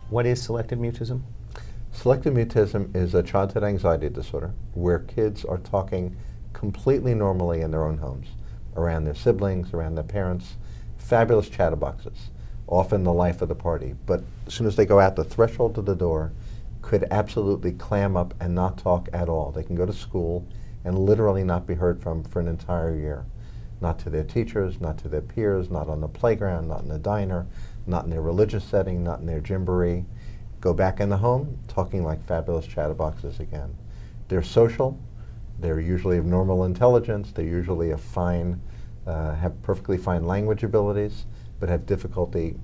What is selective mutism? Selective mutism is a childhood anxiety disorder where kids are talking completely normally in their own homes, around their siblings, around their parents, fabulous chatterboxes, often the life of the party. But as soon as they go out the threshold of the door, could absolutely clam up and not talk at all. They can go to school and literally not be heard from for an entire year. Not to their teachers, not to their peers, not on the playground, not in the diner, not in their religious setting, not in their gymboree. Go back in the home, talking like fabulous chatterboxes again. They're social, they're usually of normal intelligence, they usually have perfectly fine language abilities, but have difficulty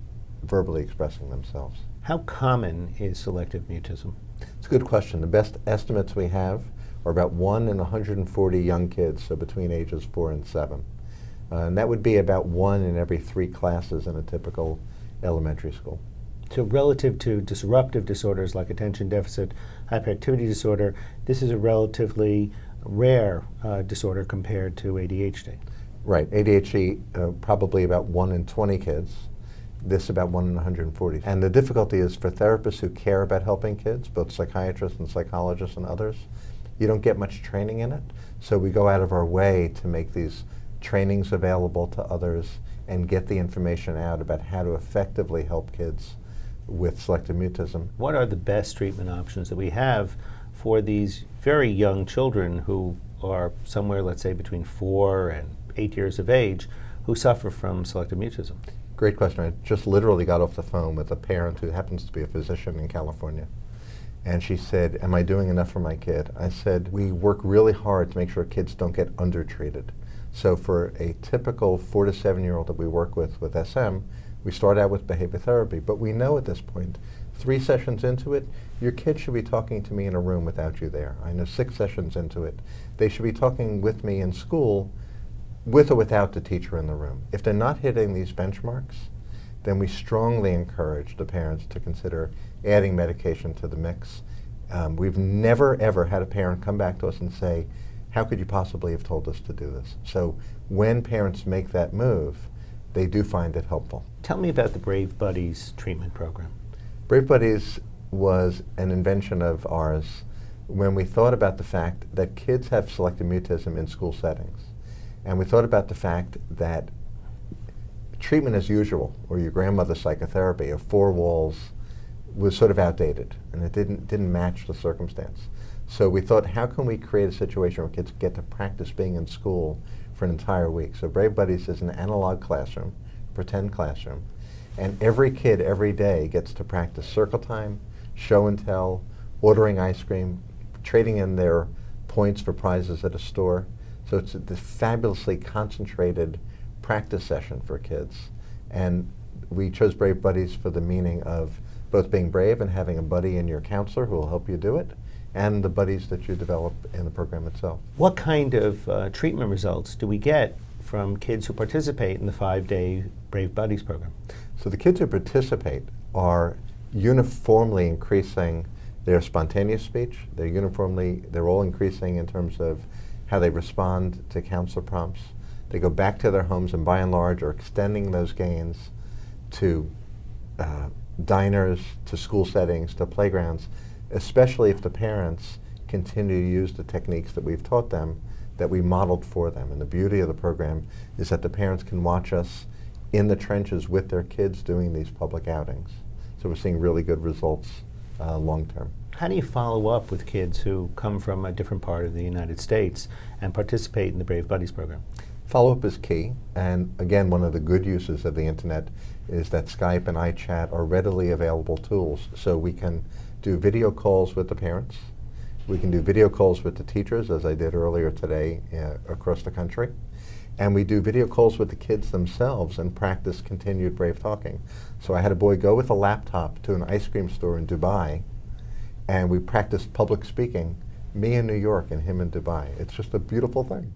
verbally expressing themselves. How common is selective mutism? It's a good question. The best estimates we have are about 1 in 140 young kids, so between ages 4 and 7. And that would be about 1 in every 3 classes in a typical elementary school. So relative to disruptive disorders like attention deficit hyperactivity disorder, this is a relatively rare disorder compared to ADHD. Right. ADHD, probably about 1 in 20 kids. This about 1 in 140. And the difficulty is for therapists who care about helping kids, both psychiatrists and psychologists and others, you don't get much training in it. So we go out of our way to make these trainings available to others and get the information out about how to effectively help kids with selective mutism. What are the best treatment options that we have for these very young children who are somewhere, let's say, between 4 and 8 years of age who suffer from selective mutism? Great question. I just literally got off the phone with a parent who happens to be a physician in California. And she said, am I doing enough for my kid? I said, we work really hard to make sure kids don't get undertreated. So for a typical 4 to 7-year-old that we work with SM, we start out with behavior therapy. But we know at this point, 3 sessions into it, your kid should be talking to me in a room without you there. I know 6 sessions into it, they should be talking with me in school with or without the teacher in the room. If they're not hitting these benchmarks, then we strongly encourage the parents to consider adding medication to the mix. We've never, ever had a parent come back to us and say, how could you possibly have told us to do this? So when parents make that move, they do find it helpful. Tell me about the Brave Buddies treatment program. Brave Buddies was an invention of ours when we thought about the fact that kids have selective mutism in school settings. And we thought about the fact that treatment as usual, or your grandmother's psychotherapy of 4 walls, was sort of outdated, and it didn't match the circumstance. So we thought, how can we create a situation where kids get to practice being in school for an entire week? So Brave Buddies is an analog classroom, pretend classroom, and every kid every day gets to practice circle time, show and tell, ordering ice cream, trading in their points for prizes at a store. So it's this fabulously concentrated practice session for kids. And we chose Brave Buddies for the meaning of both being brave and having a buddy in your counselor who will help you do it, and the buddies that you develop in the program itself. What kind of treatment results do we get from kids who participate in the 5-day Brave Buddies program? So the kids who participate are uniformly increasing their spontaneous speech. They're all increasing in terms of how they respond to counselor prompts. They go back to their homes and by and large are extending those gains to diners, to school settings, to playgrounds, especially if the parents continue to use the techniques that we've taught them, that we modeled for them. And the beauty of the program is that the parents can watch us in the trenches with their kids doing these public outings. So we're seeing really good results long term. How do you follow up with kids who come from a different part of the United States and participate in the Brave Buddies program? Follow-up is key, and again, one of the good uses of the internet is that Skype and iChat are readily available tools. So we can do video calls with the parents, we can do video calls with the teachers, as I did earlier today across the country, and we do video calls with the kids themselves and practice continued brave talking. So I had a boy go with a laptop to an ice cream store in Dubai, and we practiced public speaking, me in New York and him in Dubai. It's just a beautiful thing.